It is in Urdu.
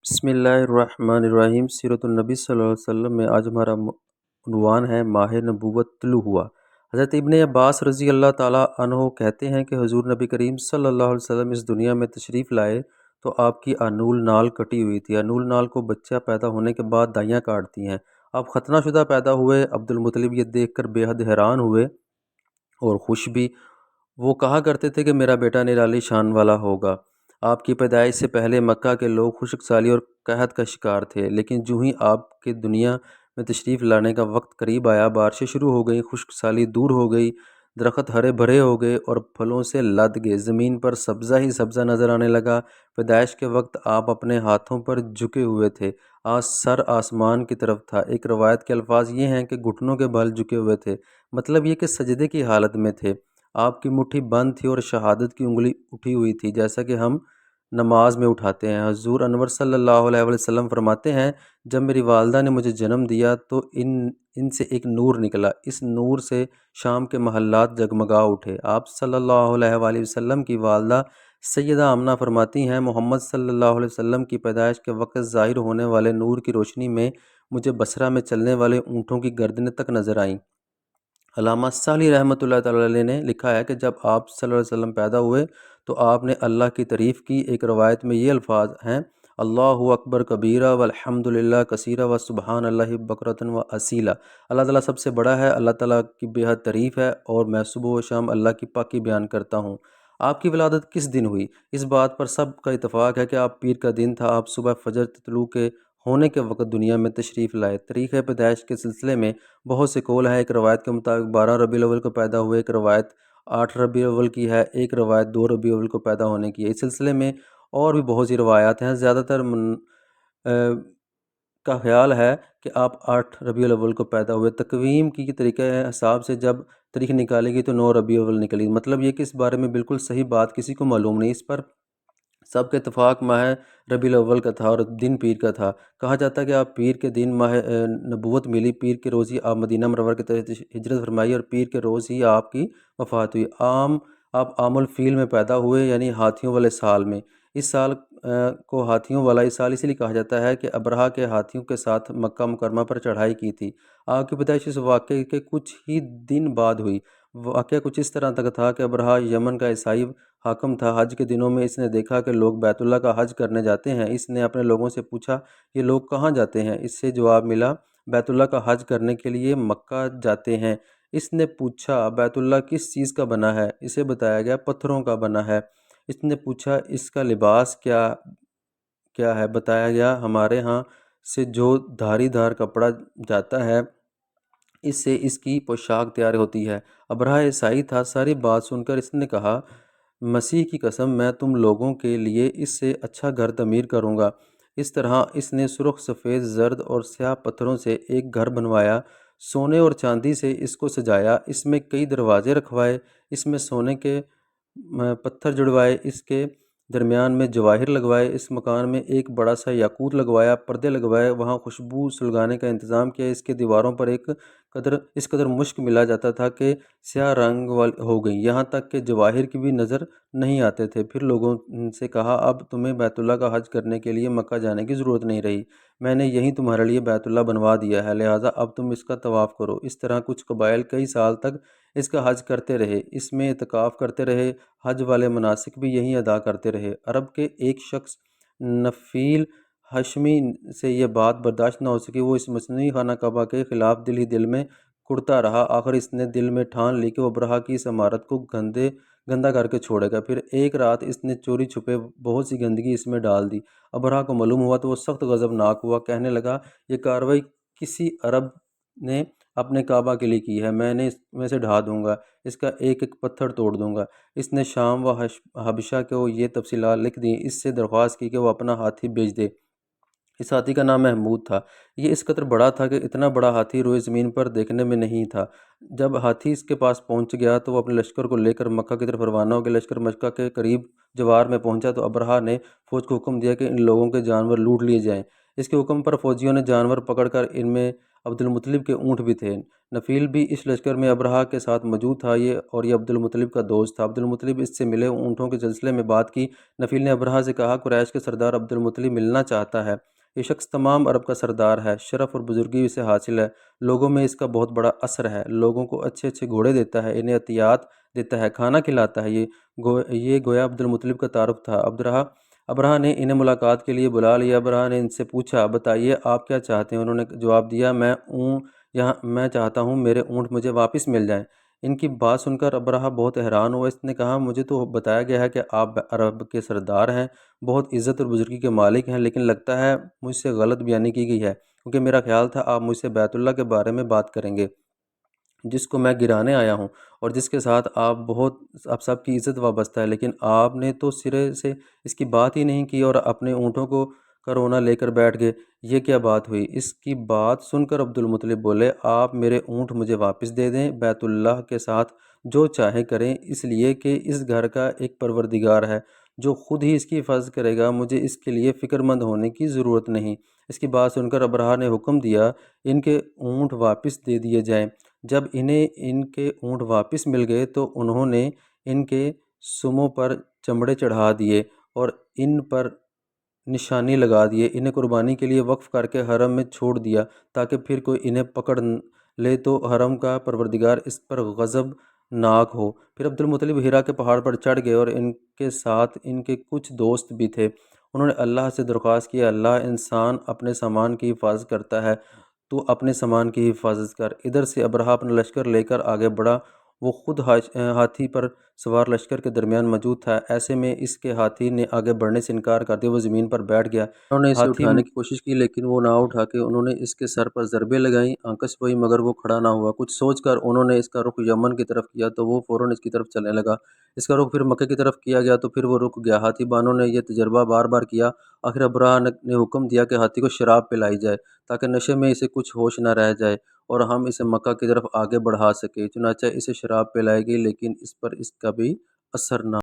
بسم اللہ الرحمن الرحیم۔ سیرت النبی صلی اللہ علیہ وسلم میں آج ہمارا عنوان ہے ماہ نبوت طلوع ہوا۔ حضرت ابن عباس رضی اللہ تعالیٰ عنہ کہتے ہیں کہ حضور نبی کریم صلی اللہ علیہ وسلم اس دنیا میں تشریف لائے تو آپ کی انول نال کٹی ہوئی تھی۔ انول نال کو بچہ پیدا ہونے کے بعد دائیاں کاٹتی ہیں۔ آپ ختنہ شدہ پیدا ہوئے۔ عبد المطلب یہ دیکھ کر بے حد حیران ہوئے اور خوش بھی۔ وہ کہا کرتے تھے کہ میرا بیٹا نرالی شان والا ہوگا۔ آپ کی پیدائش سے پہلے مکہ کے لوگ خشک سالی اور قحط کا شکار تھے، لیکن جو ہی آپ کے دنیا میں تشریف لانے کا وقت قریب آیا، بارشیں شروع ہو گئیں، خشک سالی دور ہو گئی، درخت ہرے بھرے ہو گئے اور پھلوں سے لد گئے، زمین پر سبزہ ہی سبزہ نظر آنے لگا۔ پیدائش کے وقت آپ اپنے ہاتھوں پر جھکے ہوئے تھے، سر آسمان کی طرف تھا۔ ایک روایت کے الفاظ یہ ہیں کہ گھٹنوں کے بل جھکے ہوئے تھے، مطلب یہ کہ سجدے کی حالت میں تھے۔ آپ کی مٹھی بند تھی اور شہادت کی انگلی اٹھی ہوئی تھی، جیسا کہ ہم نماز میں اٹھاتے ہیں۔ حضور انور صلی اللہ علیہ وسلم فرماتے ہیں، جب میری والدہ نے مجھے جنم دیا تو ان سے ایک نور نکلا، اس نور سے شام کے محلات جگمگا اٹھے۔ آپ صلی اللہ علیہ وآلہ وسلم کی والدہ سیدہ آمنہ فرماتی ہیں، محمد صلی اللہ علیہ وسلم کی پیدائش کے وقت ظاہر ہونے والے نور کی روشنی میں مجھے بصرہ میں چلنے والے اونٹوں کی گردنیں تک نظر آئیں۔ علامہ سالی رحمۃ اللہ تعالی علیہ نے لکھا ہے کہ جب آپ صلی اللہ علیہ وسلم پیدا ہوئے تو آپ نے اللہ کی تعریف کی۔ ایک روایت میں یہ الفاظ ہیں، اللہ اکبر کبیرہ والحمد للہ کثیرہ و سبحان اللہ بکرۃ و اصیلا۔ اللہ تعالیٰ سب سے بڑا ہے، اللہ تعالیٰ کی بے حد تعریف ہے اور میں صبح و شام اللہ کی پاکی بیان کرتا ہوں۔ آپ کی ولادت کس دن ہوئی؟ اس بات پر سب کا اتفاق ہے کہ آپ پیر کا دن تھا۔ آپ صبح فجر طلوع کے ہونے کے وقت دنیا میں تشریف لائے۔ تاریخ پیدائش کے سلسلے میں بہت سے قول ہیں۔ ایک روایت کے مطابق 12 ربیع الاول کو پیدا ہوئے، ایک روایت 8 ربیع الاول کی ہے، ایک روایت 2 ربیع الاول کو پیدا ہونے کی ہے۔ اس سلسلے میں اور بھی بہت سی روایات ہیں۔ زیادہ تر کا خیال ہے کہ آپ 8 ربیع الاول کو پیدا ہوئے۔ تقویم کی طریقہ حساب سے جب تاریخ نکالے گی تو 9 ربیع الاول نکلی۔ مطلب یہ کہ اس بارے میں بالکل صحیح بات کسی کو معلوم نہیں۔ اس پر سب کے اتفاق ماہ ربیع الاول کا تھا اور دن پیر کا تھا۔ کہا جاتا ہے کہ آپ پیر کے دن ماہ نبوت ملی، پیر کے روز ہی آپ مدینہ منورہ کی طرف ہجرت فرمائی اور پیر کے روز ہی آپ کی وفات ہوئی۔ آپ عام الفیل میں پیدا ہوئے، یعنی ہاتھیوں والے سال میں۔ اس سال کو ہاتھیوں والا اس سال اسی لیے کہا جاتا ہے کہ ابرہہ کے ہاتھیوں کے ساتھ مکہ مکرمہ پر چڑھائی کی تھی۔ آپ کی پیدائش اس واقعے کے کچھ ہی دن بعد ہوئی۔ واقعہ کچھ اس طرح تک تھا کہ ابرہہ یمن کا عیسائی حاکم تھا۔ حج کے دنوں میں اس نے دیکھا کہ لوگ بیت اللہ کا حج کرنے جاتے ہیں۔ اس نے اپنے لوگوں سے پوچھا، یہ لوگ کہاں جاتے ہیں؟ اس سے جواب ملا، بیت اللہ کا حج کرنے کے لیے مکہ جاتے ہیں۔ اس نے پوچھا، بیت اللہ کس چیز کا بنا ہے؟ اسے بتایا گیا پتھروں کا بنا ہے۔ اس نے پوچھا، اس کا لباس کیا ہے؟ بتایا گیا، ہمارے ہاں سے جو دھاری دھار کپڑا جاتا ہے اس سے اس کی پوشاک تیار ہوتی ہے۔ ابرہہ عیسائی تھا۔ ساری بات سن کر اس نے کہا، مسیح کی قسم، میں تم لوگوں کے لیے اس سے اچھا گھر تعمیر کروں گا۔ اس طرح اس نے سرخ، سفید، زرد اور سیاہ پتھروں سے ایک گھر بنوایا، سونے اور چاندی سے اس کو سجایا، اس میں کئی دروازے رکھوائے، اس میں سونے کے پتھر جڑوائے، اس کے درمیان میں جواہر لگوائے، اس مکان میں ایک بڑا سا یاقوت لگوایا، پردے لگوائے، وہاں خوشبو سلگانے کا انتظام کیا۔ اس کے دیواروں پر اس قدر مشک ملا جاتا تھا کہ سیاہ رنگ ہو گئی، یہاں تک کہ جواہر کی بھی نظر نہیں آتے تھے۔ پھر لوگوں سے کہا، اب تمہیں بیت اللہ کا حج کرنے کے لیے مکہ جانے کی ضرورت نہیں رہی، میں نے یہیں تمہارے لیے بیت اللہ بنوا دیا ہے، لہٰذا اب تم اس کا طواف کرو۔ اس طرح کچھ قبائل کئی سال تک اس کا حج کرتے رہے، اس میں اعتکاف کرتے رہے، حج والے مناسک بھی یہیں ادا کرتے رہے۔ عرب کے ایک شخص نفیل ہاشمی سے یہ بات برداشت نہ ہو سکی، وہ اس مصنوعی خانہ کعبہ کے خلاف دل ہی دل میں کڑتا رہا۔ آخر اس نے دل میں ٹھان لی کہ وہ ابرہہ کی اس عمارت کو گندہ کر کے چھوڑے گا۔ پھر ایک رات اس نے چوری چھپے بہت سی گندگی اس میں ڈال دی۔ ابرہہ کو معلوم ہوا تو وہ سخت غضبناک ہوا، کہنے لگا، یہ کارروائی کسی عرب نے اپنے کعبہ کے لیے کی ہے، میں اس میں سے ڈھا دوں گا، اس کا ایک ایک پتھر توڑ دوں گا۔ اس نے شام و حبشہ کو یہ تفصیلات لکھ دیں، اس سے درخواست کی کہ وہ اپنا ہاتھی بھیج دے۔ اس ہاتھی کا نام محمود تھا۔ یہ اس قدر بڑا تھا کہ اتنا بڑا ہاتھی روئے زمین پر دیکھنے میں نہیں تھا۔ جب ہاتھی اس کے پاس پہنچ گیا تو وہ اپنے لشکر کو لے کر مکہ کی طرف روانہ ہو گیا۔ لشکر مکہ کے قریب جوار میں پہنچا تو ابرہہ نے فوج کو حکم دیا کہ ان لوگوں کے جانور لوٹ لیے جائیں۔ اس کے حکم پر فوجیوں نے جانور پکڑ کر ان میں عبد المطلب کے اونٹ بھی تھے۔ نفیل بھی اس لشکر میں ابرہہ کے ساتھ موجود تھا، یہ عبد المطلب کا دوست تھا۔ عبد المطلب اس سے ملے، اونٹوں کے سلسلے میں بات کی۔ نفیل نے ابرہہ سے کہا، قریش کے سردار عبد المطلب ملنا چاہتا ہے۔ یہ شخص تمام عرب کا سردار ہے، شرف اور بزرگی اسے حاصل ہے، لوگوں میں اس کا بہت بڑا اثر ہے، لوگوں کو اچھے اچھے گھوڑے دیتا ہے، انہیں عطیات دیتا ہے، کھانا کھلاتا ہے۔ یہ گویا عبد المطلب کا تعارف تھا۔ ابرہہ نے انہیں ملاقات کے لیے بلا لیا۔ ابرہہ نے ان سے پوچھا، بتائیے آپ کیا چاہتے ہیں؟ انہوں نے جواب دیا، میں چاہتا ہوں میرے اونٹ مجھے واپس مل جائیں۔ ان کی بات سن کر ابرہہ بہت حیران ہوا۔ اس نے کہا، مجھے تو بتایا گیا ہے کہ آپ عرب کے سردار ہیں، بہت عزت اور بزرگی کے مالک ہیں، لیکن لگتا ہے مجھ سے غلط بیانی کی گئی ہے، کیونکہ میرا خیال تھا آپ مجھ سے بیت اللہ کے بارے میں بات کریں گے، جس کو میں گرانے آیا ہوں اور جس کے ساتھ آپ سب کی عزت وابستہ ہے، لیکن آپ نے تو سرے سے اس کی بات ہی نہیں کی اور اپنے اونٹوں کو کرونا لے کر بیٹھ گئے۔ یہ کیا بات ہوئی؟ اس کی بات سن کر عبد المطلب بولے، آپ میرے اونٹ مجھے واپس دے دیں، بیت اللہ کے ساتھ جو چاہے کریں، اس لیے کہ اس گھر کا ایک پروردگار ہے جو خود ہی اس کی حفاظت کرے گا، مجھے اس کے لیے فکر مند ہونے کی ضرورت نہیں۔ اس کی بات سن کر ابرہہ نے حکم دیا، ان کے اونٹ واپس دے دیے جائیں۔ جب انہیں ان کے اونٹ واپس مل گئے تو انہوں نے ان کے سموں پر چمڑے چڑھا دیے اور ان پر نشانی لگا دیے، انہیں قربانی کے لیے وقف کر کے حرم میں چھوڑ دیا تاکہ پھر کوئی انہیں پکڑ لے تو حرم کا پروردگار اس پر غضب ناک ہو۔ پھر عبد المطلب ہیرا کے پہاڑ پر چڑھ گئے اور ان کے ساتھ ان کے کچھ دوست بھی تھے۔ انہوں نے اللہ سے درخواست کی، اللہ، انسان اپنے سامان کی حفاظت کرتا ہے، تو اپنے سامان کی حفاظت کر۔ ادھر سے ابرہہ اپنا لشکر لے کر آگے بڑھا، وہ خود ہاتھی پر سوار لشکر کے درمیان موجود تھا۔ ایسے میں اس کے ہاتھی نے آگے بڑھنے سے انکار کر دیا، وہ زمین پر بیٹھ گیا۔ انہوں نے اسے اٹھانے کی کوشش کی لیکن وہ نہ اٹھا کے انہوں نے اس کے سر پر ضربیں لگائیں، آنکس ہوئی مگر وہ کھڑا نہ ہوا۔ کچھ سوچ کر انہوں نے اس کا رخ یمن کی طرف کیا تو وہ فوراً اس کی طرف چلنے لگا۔ اس کا رخ پھر مکے کی طرف کیا گیا تو پھر وہ رک گیا۔ ہاتھی بانوں نے یہ تجربہ بار بار کیا۔ آخر ابرہہ نے حکم دیا کہ ہاتھی کو شراب پلائی جائے تاکہ نشے میں اسے کچھ ہوش نہ رہ جائے اور ہم اسے مکہ کی طرف آگے بڑھا سکیں۔ چنانچہ اسے شراب پلائی گئی لیکن اس پر اس کا بھی اثر نہ